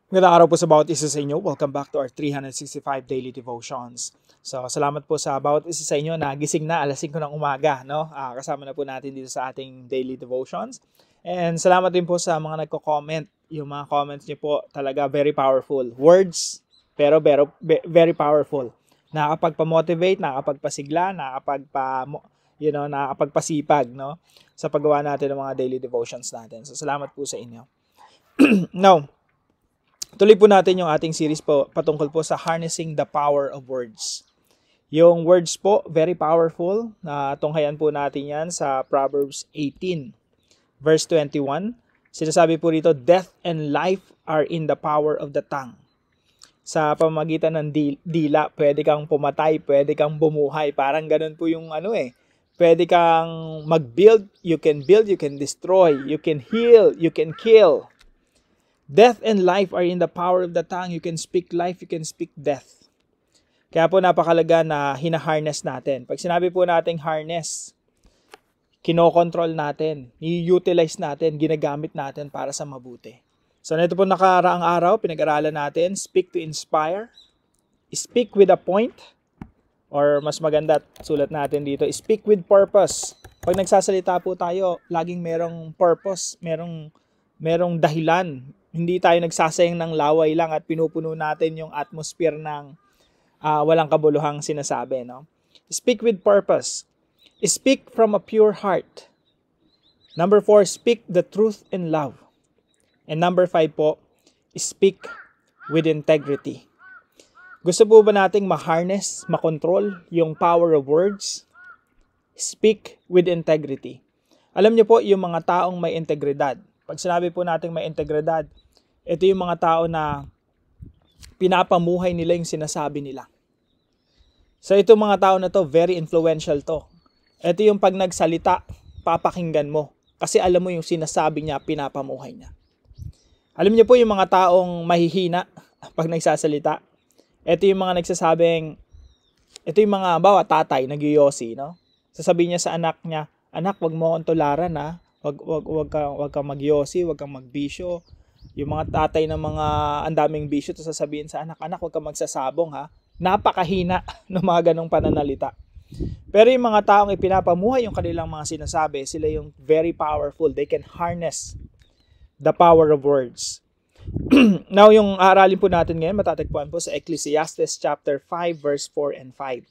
Magandang araw po sa bawat isa sa inyo. Welcome back to our 365 Daily Devotions. So, salamat po sa bawat isa sa inyo na gising na alas 5 ng umaga. No? Kasama na po natin dito sa ating Daily Devotions. And salamat din po sa mga nagko-comment. Yung mga comments niyo po talaga very powerful. Words, pero very powerful. Nakakapagpa-motivate, nakakapagpasigla, nakakapagpasipag, no? Sa paggawa natin ng mga daily devotions natin. So, salamat po sa inyo. Now, tuloy po natin yung ating series po patungkol po sa harnessing the power of words. Yung words po, very powerful. Tunghayan po natin yan sa Proverbs 18, verse 21. Sinasabi po rito, death and life are in the power of the tongue. Sa pamamagitan ng dila, pwede kang pumatay, pwede kang bumuhay. Parang ganun po yung Pwede kang mag-build, you can destroy, you can heal, you can kill. Death and life are in the power of the tongue. You can speak life, you can speak death. Kaya po napakalaga na hina-harness natin. Pag sinabi po nating harness, kinokontrol natin, i-utilize natin, ginagamit natin para sa mabuti. So nito po nakaraang araw, pinag-aralan natin, speak to inspire, speak with a point, or mas maganda, sulat natin dito, speak with purpose. Pag nagsasalita po tayo, laging merong purpose, merong dahilan. Hindi tayo nagsasayang ng laway lang at pinupuno natin yung atmosphere ng walang kabuluhang sinasabi. No? Speak with purpose. Speak from a pure heart. Number 4, speak the truth in love. And number 5 po, speak with integrity. Gusto po ba nating ma-harness, ma-control yung power of words? Speak with integrity. Alam niyo po, yung mga taong may integridad, pag sinabi po natin may integridad, ito yung mga tao na pinapamuhay nila yung sinasabi nila. So itong mga tao na to, very influential to. Ito yung pag nagsalita, papakinggan mo. Kasi alam mo yung sinasabi niya, pinapamuhay niya. Alam niyo po yung mga taong mahihina pag nagsasalita. Ito yung mga nagsasabing, ito yung mga, tatay, nagyoyosi, no? Sasabihin niya sa anak niya, anak, wag mo akong tularan, ha? Wag kang magyosi, wag kang magbisyo. Yung mga tatay ng mga andaming bisyo, to sasabihin sa anak, wag kang magsasabong, ha? Napakahina ng mga ganong pananalita. Pero yung mga taong ipinapamuhay yung kanilang mga sinasabi, sila yung very powerful. They can harness the power of words. Now, yung aralin po natin ngayon, matatagpuan po sa Ecclesiastes chapter 5, verse 4 and 5.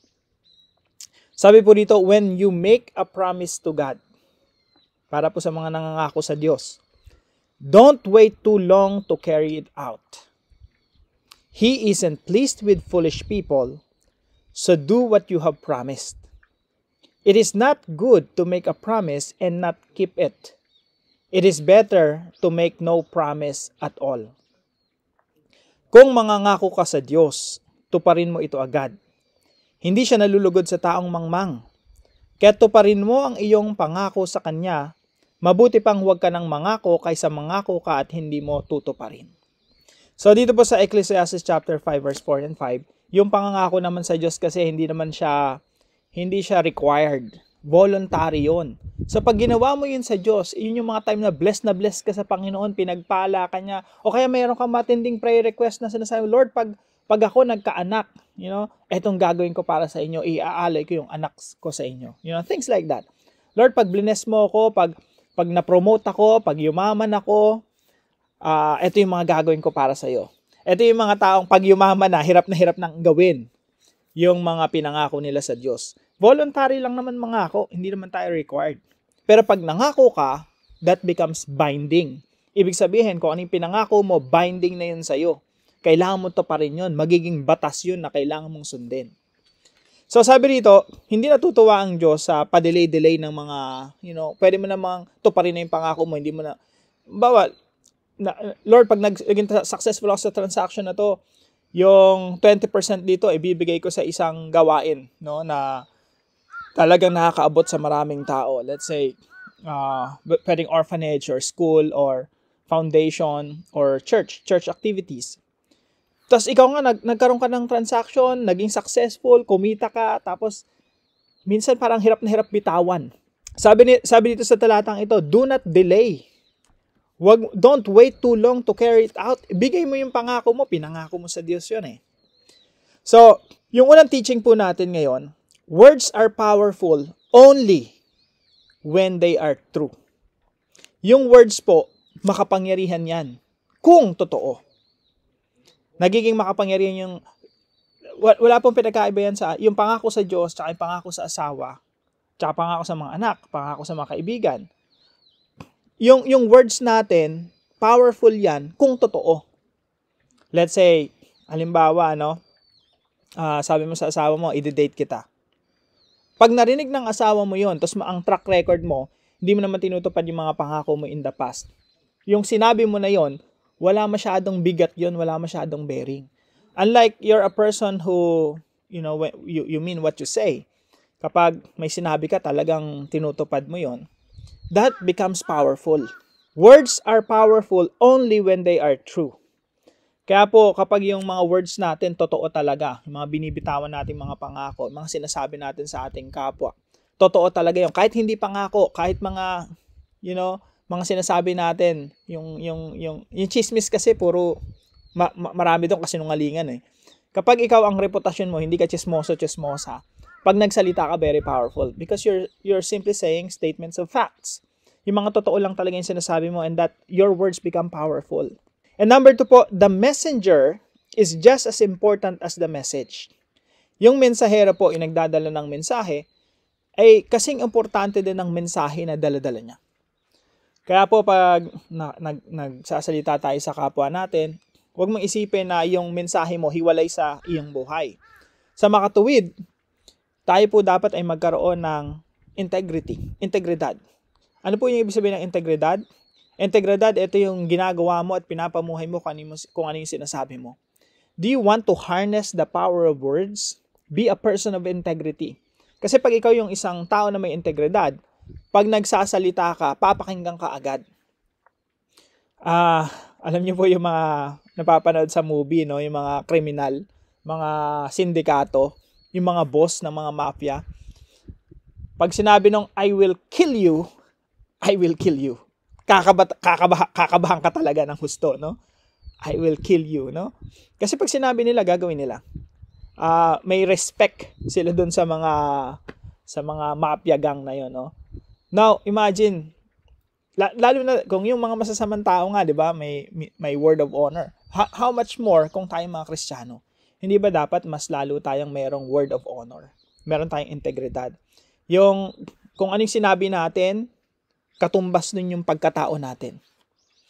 Sabi po dito, when you make a promise to God, para po sa mga nangangako sa Diyos, don't wait too long to carry it out. He isn't pleased with foolish people, so do what you have promised. It is not good to make a promise and not keep it. It is better to make no promise at all. Kung mangangako ka sa Diyos, tuparin mo ito agad. Hindi siya nalulugod sa taong mangmang. Kaya tuparin mo ang iyong pangako sa Kanya. Mabuti pang huwag ka ng mangako kaysa mangako ka at hindi mo tutuparin. So dito po sa Ecclesiastes chapter 5 verse 4 and 5, yung pangangako naman sa Diyos kasi hindi siya required. Voluntary yun. So pag ginawa mo yun sa Diyos, yun yung mga time na bless ka sa Panginoon, pinagpala ka niya, o kaya mayroon kang matinding prayer request na sinasabi, Lord, pag ako nagkaanak, etong gagawin ko para sa inyo, iaalay ko yung anak ko sa inyo. Things like that. Lord, pag bless mo ako, pag na-promote ako, pag yumaman ako, ito yung mga gagawin ko para sa iyo. Ito yung mga taong pag yumaman na hirap nang gawin yung mga pinangako nila sa Diyos. Voluntary lang naman mangako, hindi naman tayo required. Pero pag nangako ka, that becomes binding. Ibig sabihin, kung anong pinangako mo, binding na yun sa'yo. Kailangan mo to pa rin yun. Magiging batas yun na kailangan mong sundin. So sabi rito, hindi natutuwa ang Diyos sa pa-delay ng mga, pwede mo namang tuparin na yung pangako mo, hindi mo na, Lord, pag naging successful ako sa transaction na to, yung 20% dito, ibibigay ko sa isang gawain, na talagang nakakaabot sa maraming tao. Let's say, pwedeng orphanage or school or foundation or church activities. Tapos ikaw nga, nagkaroon ka ng transaction, naging successful, kumita ka, tapos minsan parang hirap na hirap bitawan. Sabi dito sa talatang ito, do not delay Don't wait too long to carry it out. Ibigay mo yung pangako mo, pinangako mo sa Diyos yun eh. So, yung unang teaching po natin ngayon, words are powerful only when they are true. Yung words po, makapangyarihan yan kung totoo. Nagiging makapangyarihan yung, wala pong pinagkaiba yan sa, yung pangako sa Diyos, tsaka yung pangako sa asawa, tsaka pangako sa mga anak, pangako sa mga kaibigan. Yung words natin, powerful yan kung totoo. Let's say, halimbawa, sabi mo sa asawa mo, i-date kita. Pag narinig ng asawa mo yon, tapos ang track record mo, hindi mo naman tinutupad yung mga pangako mo in the past. Yung sinabi mo na yon, wala masyadong bigat yon, wala masyadong bearing. Unlike you're a person who, you mean what you say. Kapag may sinabi ka, talagang tinutupad mo yon, that becomes powerful. Words are powerful only when they are true. Kaya po, kapag yung mga words natin totoo talaga, yung mga binibitawan natin mga pangako, mga sinasabi natin sa ating kapwa, totoo talaga yun. Kahit hindi pangako, kahit mga, mga sinasabi natin, yung chismis kasi puro, marami doon kasinungalingan eh. Kapag ikaw ang reputasyon mo, hindi ka chismosa, pag nagsalita ka, very powerful. Because you're simply saying statements of facts. Yung mga totoo lang talaga yung sinasabi mo and that your words become powerful. And number 2 po, the messenger is just as important as the message. Yung mensahero po, yung nagdadala ng mensahe, ay kasing importante din ng mensahe na dala-dala niya. Kaya po pag nagsasalita tayo sa kapwa natin, huwag mong isipin na yung mensahe mo hiwalay sa iyong buhay. Sa makatuwid, tayo po dapat ay magkaroon ng integridad. Ano po yung ibig sabihin ng integridad? Integridad, ito yung ginagawa mo at pinapamuhay mo kung ano yung sinasabi mo. Do you want to harness the power of words? Be a person of integrity. Kasi pag ikaw yung isang tao na may integridad, pag nagsasalita ka, papakinggan ka agad. Alam niyo po yung mga napapanood sa movie, no? Yung mga kriminal, mga sindikato, yung mga boss ng mga mafia. Pag sinabi nung I will kill you, I will kill you. Kakabahan ka talaga ng husto, no? I will kill you, no? Kasi pag sinabi nila, gagawin nila. May respect sila dun sa mga mafia gang na yon, no? Now, imagine, lalo na kung yung mga masasamang tao nga, 'di ba, may word of honor. How much more kung tayong mga Kristiyano? Hindi ba dapat mas lalo tayong mayroong word of honor? Meron tayong integridad. Yung kung anong sinabi natin, katumbas nun yung pagkatao natin.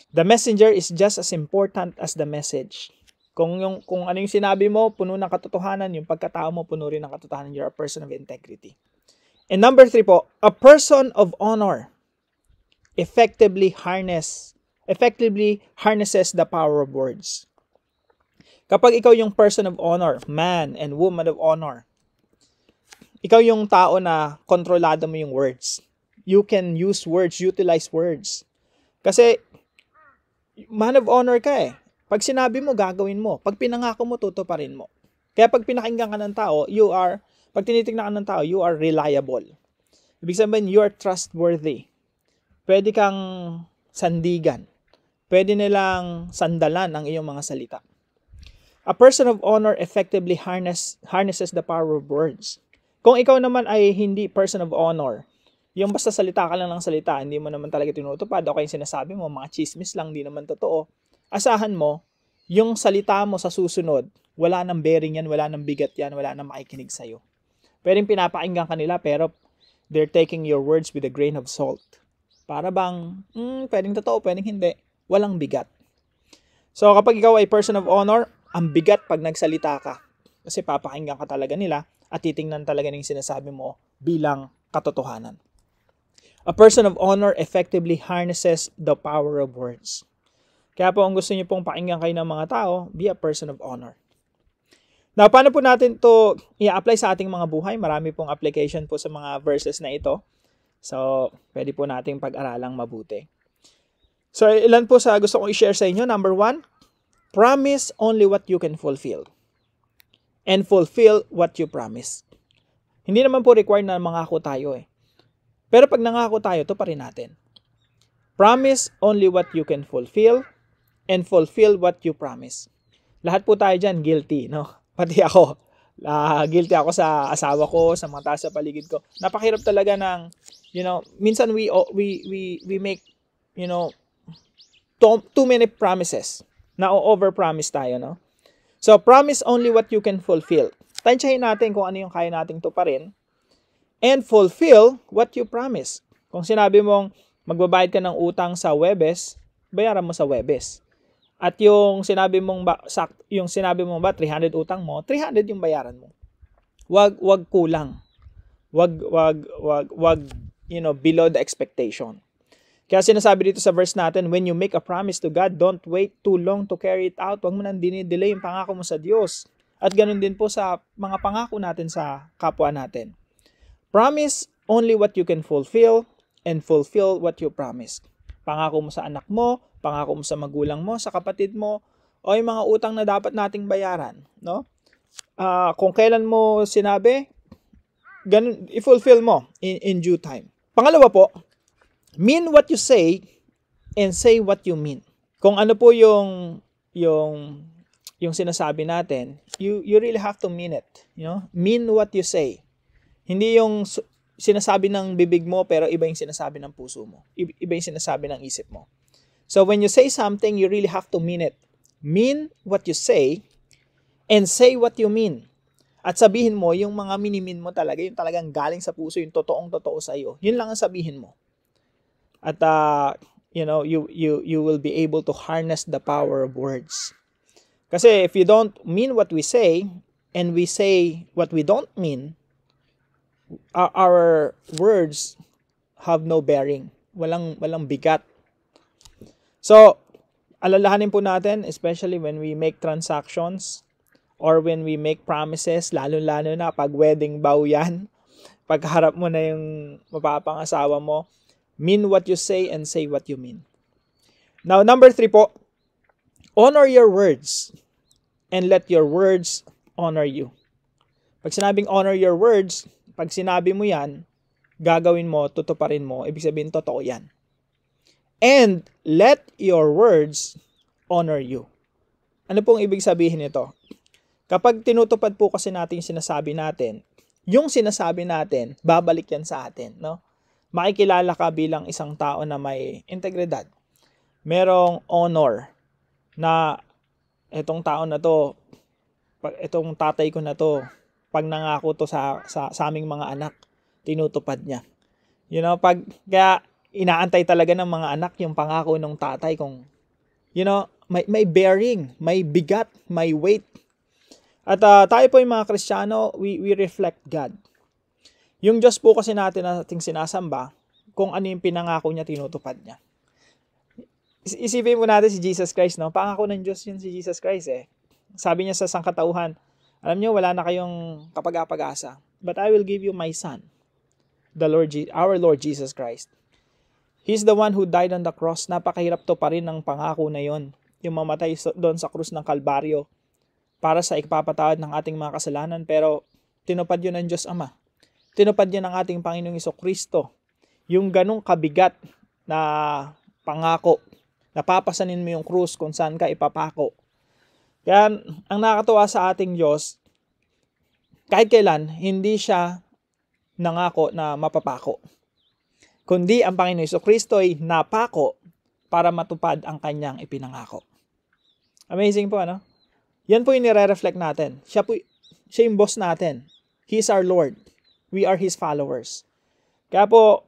The messenger is just as important as the message. Kung ano yung sinabi mo, puno ng katotohanan, yung pagkatao mo, puno rin ng katotohanan, you're a person of integrity. And number 3 po, a person of honor effectively harnesses the power of words. Kapag ikaw yung person of honor, man and woman of honor, ikaw yung tao na kontrolado mo yung words. You can use words, utilize words. Kasi, man of honor ka eh. Pag sinabi mo, gagawin mo. Pag pinangako mo, tutuparin mo. Kaya pag pinakinggan ka ng tao, pag tinitignan ka ng tao, you are reliable. Ibig sabihin, you are trustworthy. Pwede kang sandigan. Pwede nilang sandalan ang iyong mga salita. A person of honor effectively harnesses the power of words. Kung ikaw naman ay hindi person of honor, yung basta salita ka lang ng salita, hindi mo naman talaga tinutupad, o kaya yung sinasabi mo, mga chismis lang, hindi naman totoo, asahan mo, yung salita mo sa susunod, wala nang bearing yan, wala nang bigat yan, wala nang makikinig sa'yo. Pwedeng pinapakinggan kanila, pero they're taking your words with a grain of salt. Para bang, pwedeng totoo, pwedeng hindi. Walang bigat. So kapag ikaw ay person of honor, ang bigat pag nagsalita ka. Kasi papakinggan ka talaga nila at titingnan talaga ng sinasabi mo bilang katotohanan. A person of honor effectively harnesses the power of words. Kaya po ang gusto niyo pong pakinggan kayo ng mga tao, be a person of honor. Now, paano po natin to i-apply sa ating mga buhay? Marami pong application po sa mga verses na ito. So, pwede po nating pag-aralang mabuti. So, ilan po sa gusto kong i-share sa inyo. Number 1, promise only what you can fulfill. And fulfill what you promise. Hindi naman po required na mangako tayo eh. Pero pag nangako tayo, to pa rin natin. Promise only what you can fulfill and fulfill what you promise. Lahat po tayo dyan guilty, no? Pati ako. Guilty ako sa asawa ko, sa mga tao sa paligid ko. Napakahirap talaga ng, minsan we make, too many promises. Na-overpromise tayo, no? So, promise only what you can fulfill. Tansyahin natin kung ano yung kaya nating tuparin. And fulfill what you promise. Kung sinabi mong magbabayad ka ng utang sa Huwebes, bayaran mo sa Huwebes. At yung sinabi mong ba 300 utang mo, 300 yung bayaran mo. Wag kulang. Wag below the expectation. Kaya sinasabi dito sa verse natin, when you make a promise to God, don't wait too long to carry it out. Wag mo nang dinidelay yung pangako mo sa Diyos. At ganun din po sa mga pangako natin sa kapwa natin. Promise only what you can fulfill and fulfill what you promise. Pangako mo sa anak mo, pangako mo sa magulang mo, sa kapatid mo, o yung mga utang na dapat nating bayaran, no? Kung kailan mo sinabi, ganun, i-fulfill mo in due time. Pangalawa po, mean what you say and say what you mean. Kung ano po yung sinasabi natin, you really have to mean it, Mean what you say. Hindi yung sinasabi ng bibig mo pero iba yung sinasabi ng puso mo. Iba yung sinasabi ng isip mo. So when you say something, you really have to mean it. Mean what you say and say what you mean. At sabihin mo yung mga minimin mo talaga, yung talagang galing sa puso, yung totoong-totoo sa iyo. Yun lang ang sabihin mo. At you will be able to harness the power of words. Kasi if you don't mean what we say and we say what we don't mean, our words have no bearing. Walang bigat. So, alalahanin po natin, especially when we make transactions or when we make promises, lalo-lalo na pag wedding vow yan, pagharap mo na yung mapapangasawa mo, mean what you say and say what you mean. Now, number 3 po, honor your words and let your words honor you. Pag sinabing honor your words, pag sinabi mo yan, gagawin mo, tutuparin mo, ibig sabihin, totoo yan. And let your words honor you. Ano pong ibig sabihin nito? Kapag tinutupad po kasi natin yung sinasabi natin, babalik yan sa atin, no? Makikilala ka bilang isang tao na may integridad. Merong honor na itong tao na to, itong tatay ko na to, pag nangako to sa aming mga anak, tinutupad niya. Kaya inaantay talaga ng mga anak yung pangako ng tatay kung, may bearing, may bigat, may weight. At tayo po yung mga Kristiyano, we reflect God. Yung Diyos po kasi nating sinasamba, kung ano yung pinangako niya, tinutupad niya. Isipin mo natin si Jesus Christ, no? Pangako ng Diyos yun si Jesus Christ, eh. Sabi niya sa sangkatauhan, alam niyo, wala na kayong kapag-apag-asa, but I will give you my Son, our Lord Jesus Christ. He's the one who died on the cross. Napakahirap to pa rin ng pangako na yon, yung mamatay doon sa krus ng Kalbaryo para sa ikapapatawad ng ating mga kasalanan, pero tinupad yun ng Diyos Ama. Tinupad yan ng ating Panginoong Jesucristo. Yung ganong kabigat na pangako, napapasanin mo yung krus kung saan ka ipapako. Kaya ang nakakatuwa sa ating Diyos, kahit kailan, hindi siya nangako na mapapako. Kundi ang Panginoong Jesucristo ay napako para matupad ang kanyang ipinangako. Amazing po, ano? Yan po yung nire-reflect natin. Siya yung boss natin. He is our Lord. We are His followers. Kaya po,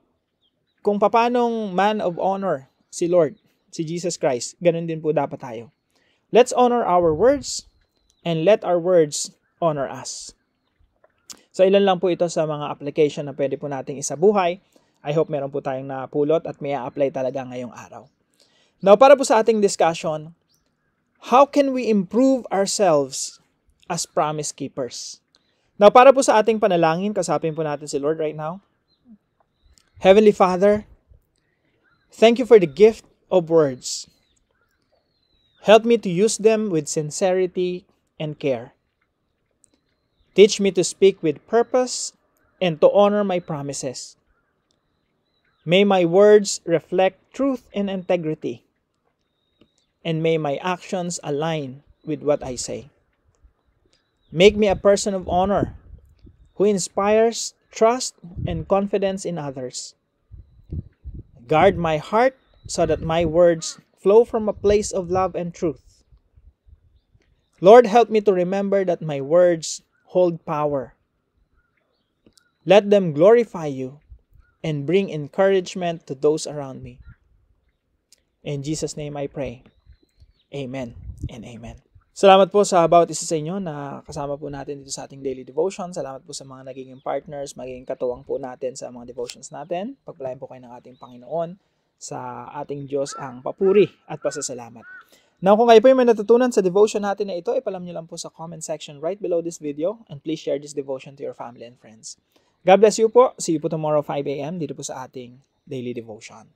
kung papanong man of honor si Lord, si Jesus Christ, ganun din po dapat tayo. Let's honor our words and let our words honor us. So ilan lang po ito sa mga application na pwede po nating isabuhay. I hope meron po tayong napulot at may a-apply talaga ngayong araw. Now, para po sa ating discussion, how can we improve ourselves as promise keepers? Now, para po sa ating panalangin, kasapin po natin si Lord right now. Heavenly Father, thank you for the gift of words. Help me to use them with sincerity and care. Teach me to speak with purpose and to honor my promises. May my words reflect truth and integrity, and may my actions align with what I say. Make me a person of honor who inspires trust and confidence in others. Guard my heart so that my words flow from a place of love and truth. Lord, help me to remember that my words hold power. Let them glorify you and bring encouragement to those around me. In Jesus' name I pray. Amen and amen. Salamat po sa bawat isa sa inyo na kasama po natin dito sa ating daily devotion. Salamat po sa mga naging partners, magiging katuwang po natin sa mga devotions natin. Pagpalain po kayo ng ating Panginoon. Sa ating Diyos ang papuri at pasasalamat. Now, kung kayo po may natutunan sa devotion natin na ito, ipalam nyo lang po sa comment section right below this video and please share this devotion to your family and friends. God bless you po. See you po tomorrow 5 a.m. dito po sa ating daily devotion.